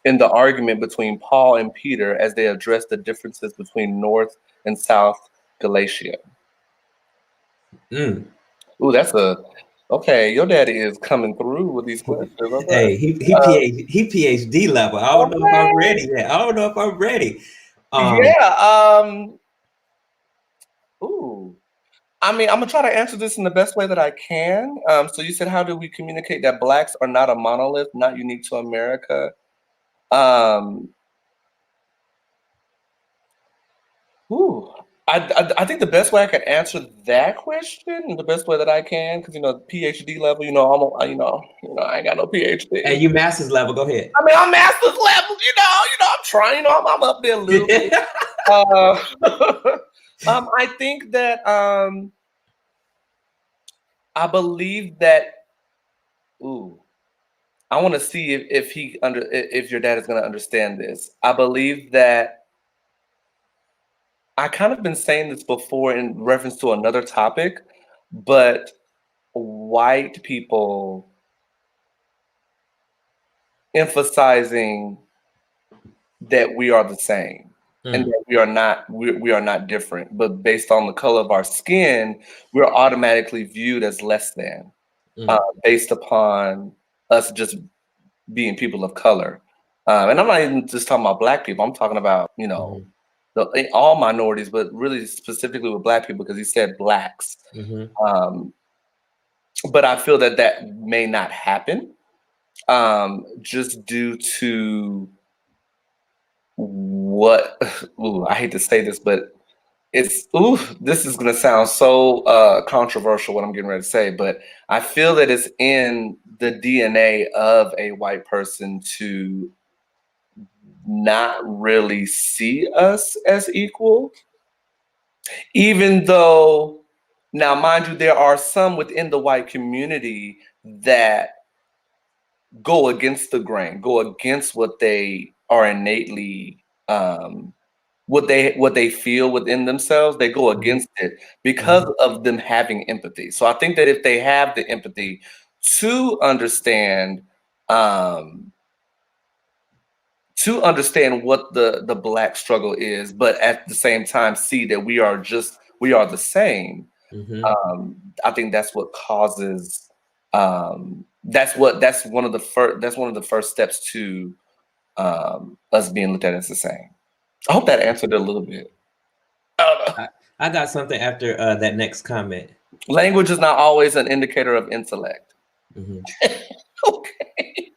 in the argument between Paul and Peter as they address the differences between North and South Galatia? Ooh, that's okay. Your daddy is coming through with these questions. Okay. Hey, he PhD level. I don't know if I'm ready yet. I don't know if I'm ready. Ooh. I mean, I'm gonna try to answer this in the best way that I can. So you said, how do we communicate that Blacks are not a monolith, not unique to America? I think the best way I can answer that question, the best way that I can, because PhD level, I ain't got no PhD. Hey, you master's level. Go ahead. I mean, I'm master's level. I'm trying. I'm up there a little bit. I think that I believe that. Ooh, I want to see if your dad is going to understand this. I believe that I kind of been saying this before in reference to another topic, but white people emphasizing that we are the same and that we are not different, but based on the color of our skin, we're automatically viewed as less than, based upon us just being people of color. And I'm not even just talking about Black people. I'm talking about, all minorities, but really specifically with Black people, because he said Blacks. But I feel that may not happen, just due to what, I hate to say this, but this is going to sound so controversial what I'm getting ready to say, but I feel that it's in the DNA of a white person to not really see us as equal, even though, now mind you, there are some within the white community that go against the grain, go against what they are innately, what they feel within themselves. They go against it because of them having empathy. So I think that if they have the empathy to understand what the Black struggle is, but at the same time see that we are the same. I think that's what causes. That's one of the first steps to us being looked at as the same. I hope that answered it a little bit. I got something after that next comment. Language is not always an indicator of intellect. Okay.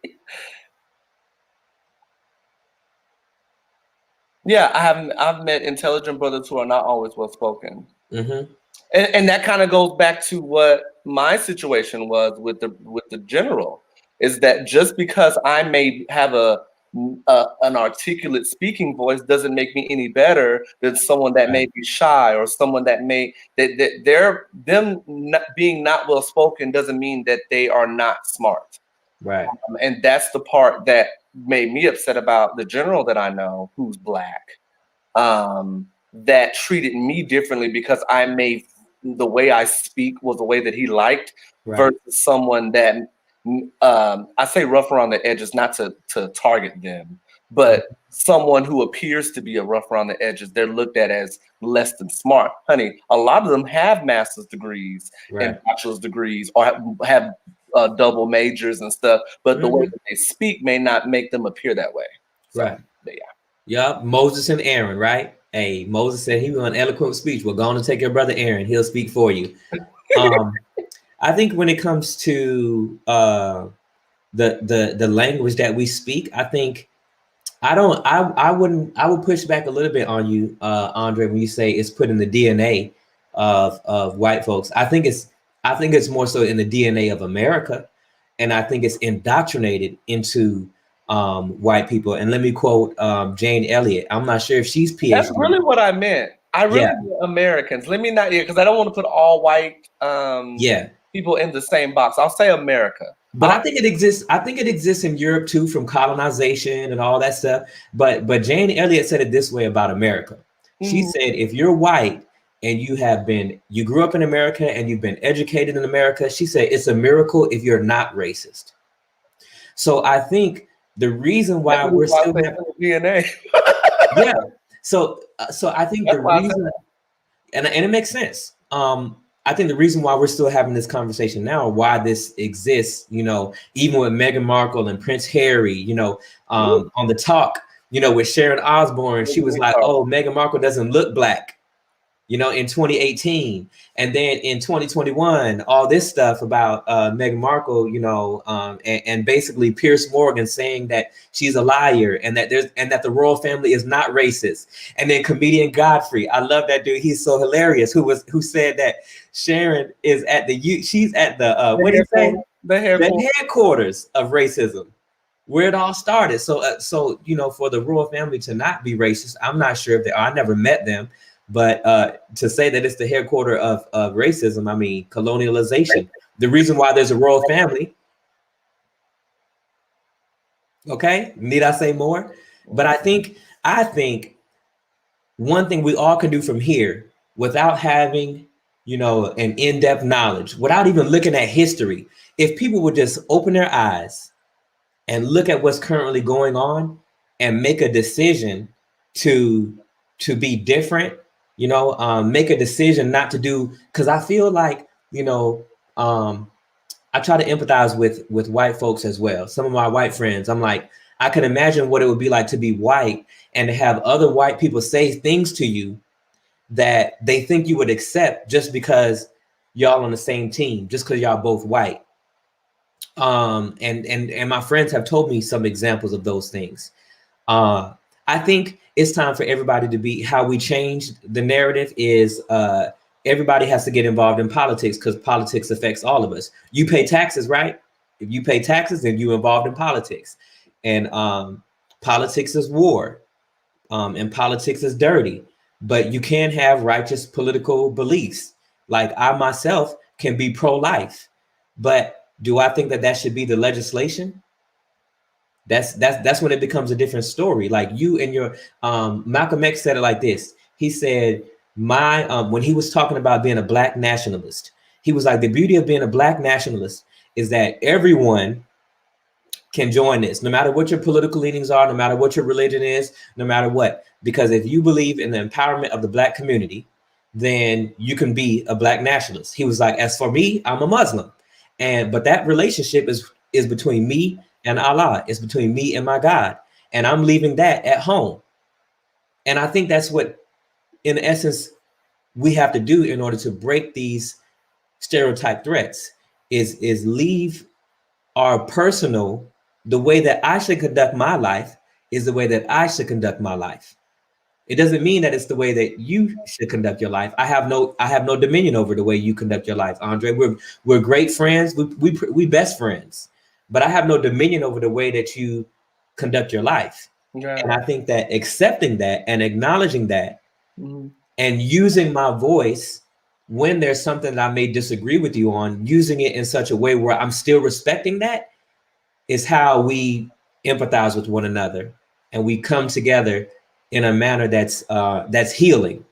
Yeah, I've met intelligent brothers who are not always well spoken, and that kind of goes back to what my situation was with the general, is that just because I may have an articulate speaking voice doesn't make me any better than someone that may be shy, or someone that being not well spoken doesn't mean that they are not smart. Right. And that's the part that made me upset about the general that I know who's Black, that treated me differently because the way I speak was the way that he liked, versus someone that I say rough around the edges, not to target them, but someone who appears to be a rough around the edges, they're looked at as less than smart. Honey, a lot of them have master's degrees and bachelor's degrees, or have double majors and stuff, but the way that they speak may not make them appear that way. So, yeah. Moses and Aaron, right? Hey, Moses said he was an eloquent speech. We're going to take your brother Aaron. He'll speak for you. I think when it comes to the language that we speak, I think I would push back a little bit on you, Andre, when you say it's put in the DNA of white folks. I think it's more so in the DNA of America, and I think it's indoctrinated into white people. And let me quote Jane Elliott. I'm not sure if she's PhD. That's really what I meant. I really meant Americans. Let me not, because I don't want to put all white people in the same box. I'll say America. But I think it exists. I think it exists in Europe too, from colonization and all that stuff. But Jane Elliott said it this way about America. She said, if you're white and you grew up in America and you've been educated in America, she said it's a miracle if you're not racist. So I think the reason why we're still DNA. Yeah. So I think the reason, and it makes sense. I think the reason why we're still having this conversation now, or why this exists, you know, even with Meghan Markle and Prince Harry, you know, on the talk, you know, with Sharon Osbourne, she was like, "Oh, Meghan Markle doesn't look black," you know, in 2018. And then in 2021, all this stuff about Meghan Markle, you know, and basically Piers Morgan saying that she's a liar and that the royal family is not racist. And then comedian Godfrey, I love that dude. He's so hilarious. Who said that Sharon is she's at the what do you say? The headquarters of racism, where it all started. So you know, for the royal family to not be racist, I'm not sure if they are. I never met them. But to say that it's the headquarters of racism, I mean, colonialization. The reason why there's a royal family. Okay, need I say more? But I think one thing we all can do from here, without having, you know, an in-depth knowledge, without even looking at history, if people would just open their eyes and look at what's currently going on and make a decision to be different, you know, make a decision not to do, because I feel like, you know, I try to empathize with white folks as well. Some of my white friends, I'm like, I can imagine what it would be like to be white and to have other white people say things to you that they think you would accept just because y'all on the same team, just because y'all both white. And my friends have told me some examples of those things. I think it's time for everybody to be, how we change the narrative is everybody has to get involved in politics, because politics affects all of us. You pay taxes, right? If you pay taxes, then you're involved in politics. And politics is war, and politics is dirty, but you can have righteous political beliefs. Like I myself can be pro-life, but do I think that should be the legislation? That's when it becomes a different story. Like you and your Malcolm X said it like this. He said, when he was talking about being a black nationalist, he was like, the beauty of being a black nationalist is that everyone can join this, no matter what your political leanings are, no matter what your religion is, no matter what. Because if you believe in the empowerment of the black community, then you can be a black nationalist. He was like, as for me, I'm a Muslim. But that relationship is between me and Allah. It's between me and my God. And I'm leaving that at home. And I think that's what, in essence, we have to do in order to break these stereotype threats, is leave our personal, the way that I should conduct my life is the way that I should conduct my life. It doesn't mean that it's the way that you should conduct your life. I have no dominion over the way you conduct your life, Andre. We're great friends. We best friends, but I have no dominion over the way that you conduct your life. Yeah. And I think that accepting that and acknowledging that, and using my voice when there's something that I may disagree with you on, using it in such a way where I'm still respecting that, is how we empathize with one another and we come together in a manner that's healing.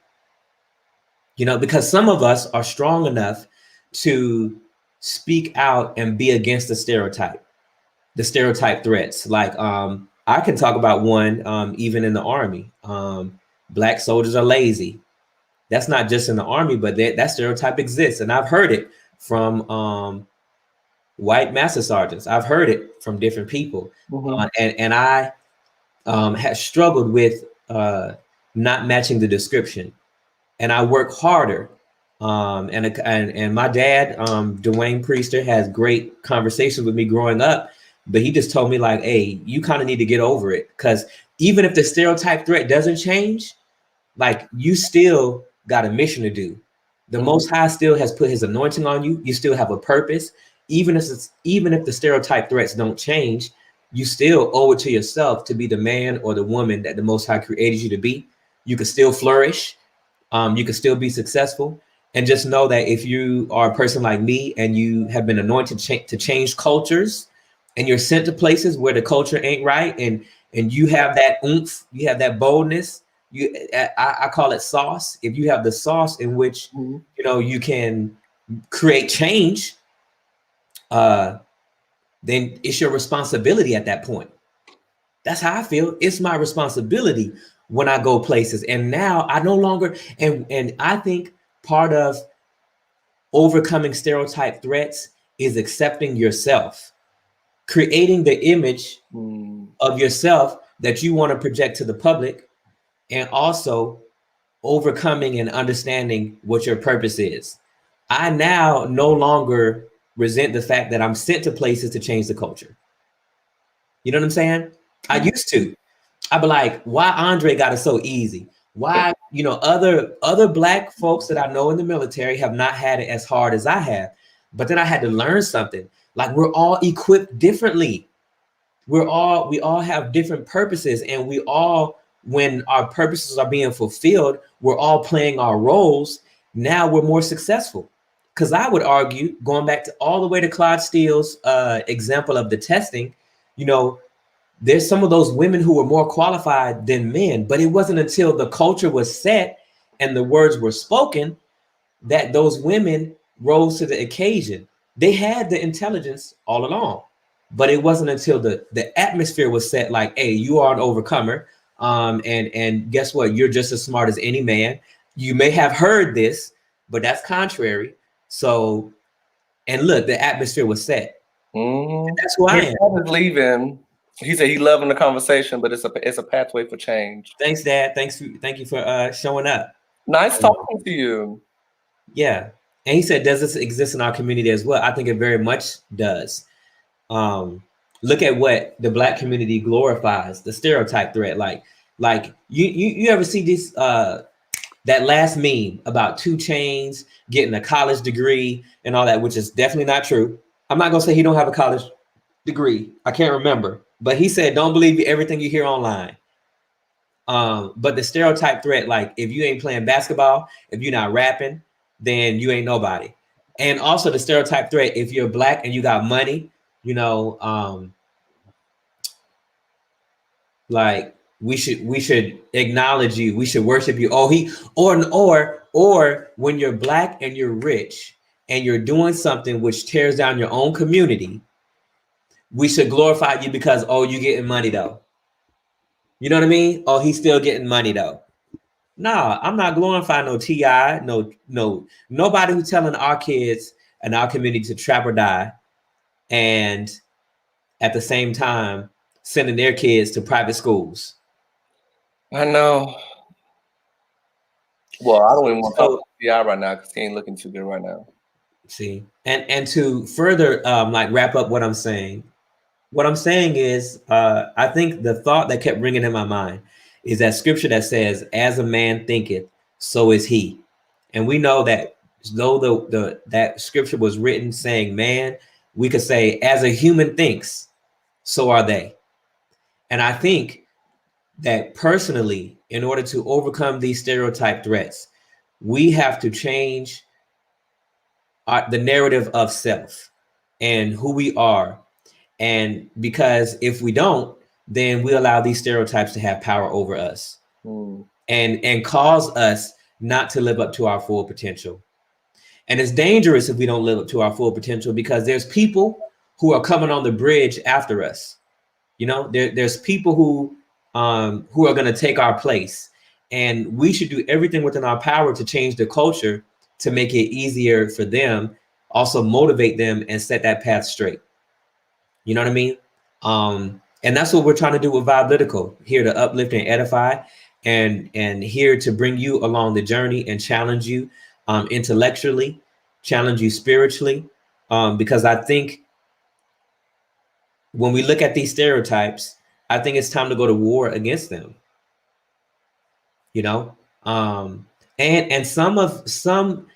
You know, because some of us are strong enough to speak out and be against the stereotype threats. Like I can talk about one even in the Army. Black soldiers are lazy. That's not just in the Army, but that stereotype exists. And I've heard it from white master sergeants. I've heard it from different people. And I have struggled with not matching the description. And I work harder. And my dad, Dwayne Priester, has great conversations with me growing up, but he just told me like, hey, you kind of need to get over it. Because even if the stereotype threat doesn't change, like you still got a mission to do. The Most High still has put his anointing on you. You still have a purpose. Even if the stereotype threats don't change, you still owe it to yourself to be the man or the woman that the Most High created you to be. You can still flourish. You can still be successful. And just know that if you are a person like me and you have been anointed to change cultures, and you're sent to places where the culture ain't right, and you have that oomph, you have that boldness, I call it sauce. If you have the sauce in which you know you can create change, then it's your responsibility at that point. That's how I feel. It's my responsibility when I go places. And now I no longer, and I think part of overcoming stereotype threats is accepting yourself, creating the image of yourself that you want to project to the public, and also overcoming and understanding what your purpose is. I now no longer resent the fact that I'm sent to places to change the culture. You know what I'm saying? I used to. I'd be like, why Andre got it so easy? Why, you know, other Black folks that I know in the military have not had it as hard as I have. But then I had to learn something. Like, we're all equipped differently. We all have different purposes, and we all, when our purposes are being fulfilled, we're all playing our roles. Now we're more successful. Because I would argue, going back to all the way to Claude Steele's example of the testing, you know, there's some of those women who were more qualified than men, but it wasn't until the culture was set and the words were spoken that those women rose to the occasion. They had the intelligence all along, but it wasn't until the atmosphere was set, like, hey, you are an overcomer. And guess what? You're just as smart as any man. You may have heard this, but that's contrary. So, and look, the atmosphere was set. That's who I am. Leaving. He said he loving the conversation, but it's a pathway for change. Thanks, Dad. Thank you for showing up. Nice talking to you. Yeah. And he said, does this exist in our community as well? I think it very much does. Look at what the Black community glorifies, the stereotype threat. Like you ever see this that last meme about 2 Chainz getting a college degree and all that, which is definitely not true. I'm not gonna say he don't have a college degree. I can't remember, but he said, don't believe everything you hear online. But the stereotype threat, like, if you ain't playing basketball, if you're not rapping, then you ain't nobody. And also the stereotype threat, if you're Black and you got money, you know, like, we should acknowledge you, we should worship you. Or when you're Black and you're rich and you're doing something which tears down your own community, we should glorify you because, oh, you getting money though. You know what I mean? Oh, he's still getting money though. Nah, I'm not glorifying no T.I., nobody who's telling our kids and our community to trap or die, and at the same time sending their kids to private schools. I know. Well, I don't even want to talk about T.I. right now because he ain't looking too good right now. See, and to further like wrap up what I'm saying is, I think the thought that kept ringing in my mind is that scripture that says, as a man thinketh, so is he. And we know that though that scripture was written saying man, we could say, as a human thinks, so are they. And I think that personally, in order to overcome these stereotype threats, we have to change the narrative of self and who we are. And because if we don't, then we allow these stereotypes to have power over us and cause us not to live up to our full potential. And it's dangerous if we don't live up to our full potential, because there's people who are coming on the bridge after us. You know, there's people who are going to take our place, and we should do everything within our power to change the culture to make it easier for them, also motivate them and set that path straight. You know what I mean? And that's what we're trying to do with Vibelytical, here to uplift and edify, and here to bring you along the journey and challenge you intellectually, challenge you spiritually, because I think when we look at these stereotypes, I think it's time to go to war against them. You know, and some,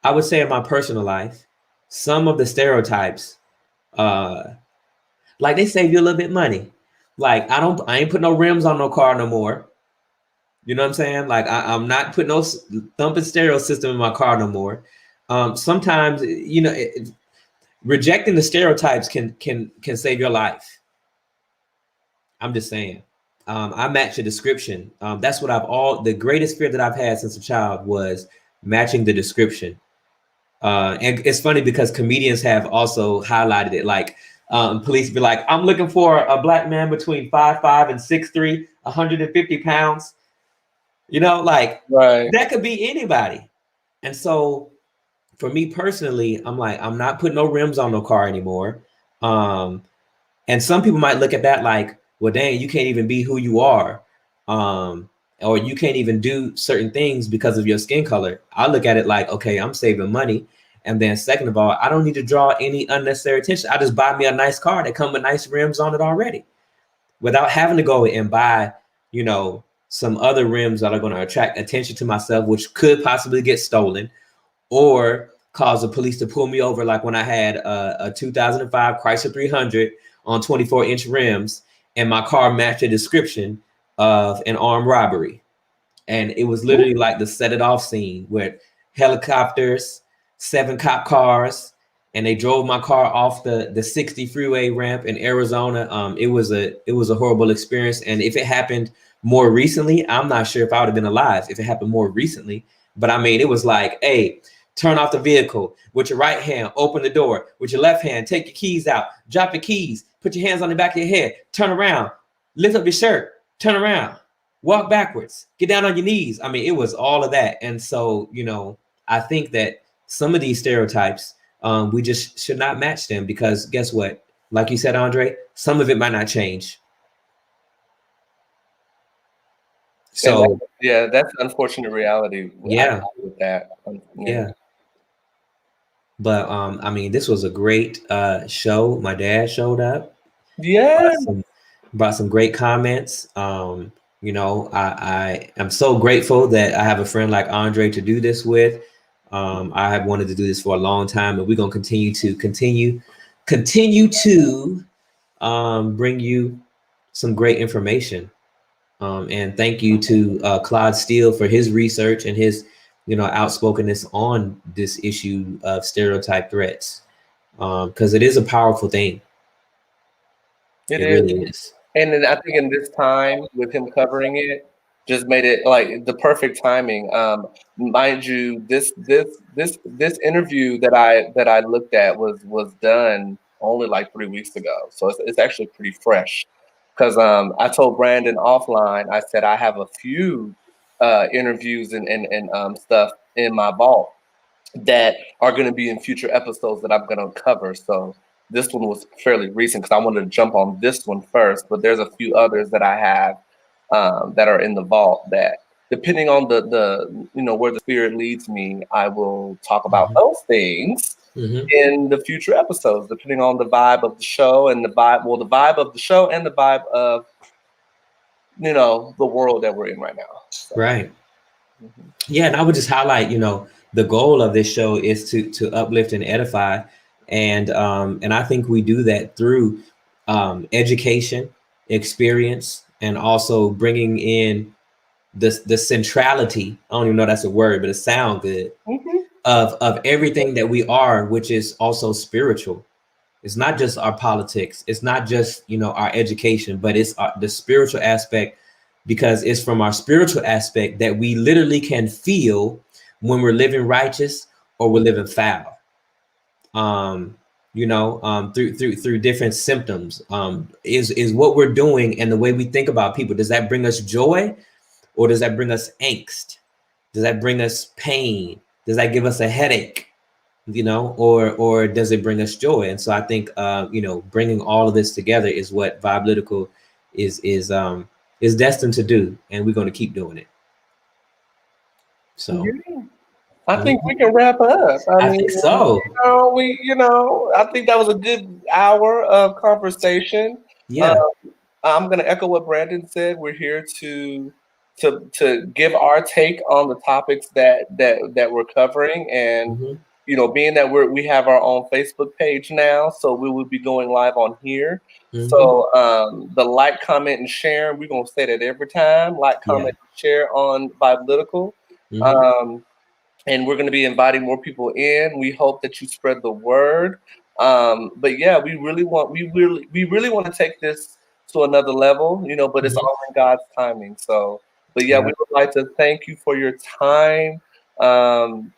I would say in my personal life, some of the stereotypes, like, they save you a little bit money. Like, I ain't put no rims on no car no more. You know what I'm saying? Like, I'm not putting no thumping stereo system in my car no more. Sometimes, you know, rejecting the stereotypes can save your life. I'm just saying. I match the description. That's what the greatest fear that I've had since a child was matching the description. And it's funny because comedians have also highlighted it. Like, Police be like, I'm looking for a black man between 5'5" and 6'3", 150 pounds. You know, like Right. that could be anybody. And so for me personally, I'm like, I'm not putting no rims on no car anymore. And some people might look at that like, well, dang, you can't even be who you are. Or you can't even do certain things because of your skin color. I look at it like, okay, I'm saving money. And then second of all, I don't need to draw any unnecessary attention. I just buy me a nice car that come with nice rims on it already without having to go and buy, you know, some other rims that are going to attract attention to myself, which could possibly get stolen or cause the police to pull me over. Like when I had a 2005 Chrysler 300 on 24-inch rims and my car matched the description of an armed robbery. And it was literally like the set it off scene with helicopters, 7 cop cars, and they drove my car off the 60 freeway ramp in Arizona. It was a horrible experience. And if it happened more recently, I'm not sure if I would have been alive if it happened more recently. But I mean, it was like, hey, turn off the vehicle with your right hand, open the door with your left hand, take your keys out, drop your keys, put your hands on the back of your head, turn around, lift up your shirt, turn around, walk backwards, get down on your knees. I mean, it was all of that. And so, you know, I think that some of these stereotypes, we just should not match them because guess what? Like you said, Andre, some of it might not change. So yeah, that's an unfortunate reality. Yeah. With that. Yeah. But I mean, this was a great show. My dad showed up. Yeah. Brought some great comments. You know, I am so grateful that I have a friend like Andre to do this with. I have wanted to do this for a long time, and we're gonna continue to bring you some great information. And thank you to Claude Steele for his research and his, you know, outspokenness on this issue of stereotype threats, because it is a powerful thing. It really is. And then I think in this time with him covering it, just made it like the perfect timing. Mind you, this interview that I looked at was done only like 3 weeks ago, so it's actually pretty fresh. Because I told Brandon offline, I said I have a few interviews and stuff in my vault that are going to be in future episodes that I'm going to cover. So this one was fairly recent because I wanted to jump on this one first, but there's a few others that I have that are in the vault that, depending on the you know, where the spirit leads me, I will talk about those things in the future episodes, depending on the vibe of the show and the vibe of the show and the vibe of, you know, the world that we're in right now. So. Right. Yeah, and I would just highlight, you know, the goal of this show is to uplift and edify, and I think we do that through education, experience, and also bringing in the centrality. I don't even know if that's a word, but it sounds good. Of everything that we are, which is also spiritual. It's not just our politics. It's not just, you know, our education, but it's the spiritual aspect, because it's from our spiritual aspect that we literally can feel when we're living righteous or we're living foul. You know, through different symptoms. Is what we're doing and the way we think about people. Does that bring us joy, or does that bring us angst? Does that bring us pain? Does that give us a headache? You know, or does it bring us joy? And so I think you know, bringing all of this together is what Vibelytical is destined to do, and we're going to keep doing it. So I think we can wrap up. I think so. You know, I think that was a good hour of conversation. Yeah. I'm going to echo what Brandon said. We're here to give our take on the topics that we're covering, and you know, being that we have our own Facebook page now, so we will be going live on here. So the like, comment, and share, we're gonna say that every time. Like, comment, share on Vibelytical. And we're gonna be inviting more people in. We hope that you spread the word. But yeah, we really want to take this to another level, you know, but it's all in God's timing. So, but yeah, we would like to thank you for your time.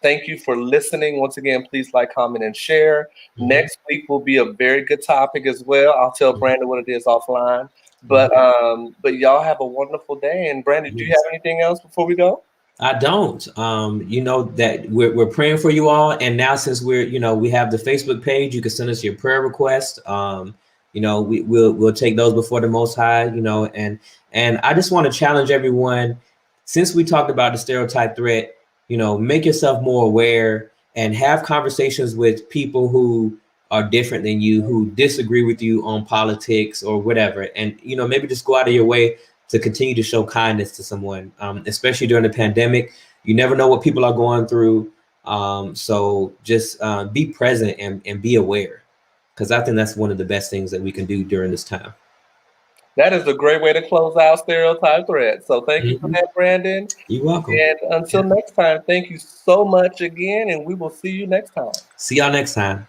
Thank you for listening. Once again, please like, comment, and share. Next week will be a very good topic as well. I'll tell Brandon what it is offline. But y'all have a wonderful day. And Brandon, do you have anything else before we go? I don't. You know that we're praying for you all, and now since we have the Facebook page, you can send us your prayer request. You know, we'll take those before the Most High. You know, and I just want to challenge everyone. Since we talked about the stereotype threat, you know, make yourself more aware and have conversations with people who are different than you, who disagree with you on politics or whatever, and you know, maybe just go out of your way to continue to show kindness to someone, especially during the pandemic. You never know what people are going through. So just be present and be aware, because I think that's one of the best things that we can do during this time. That is a great way to close out Stereotype Threat. So thank you for that, Brandon. You're welcome. And until next time, thank you so much again, and we will see you next time. See y'all next time.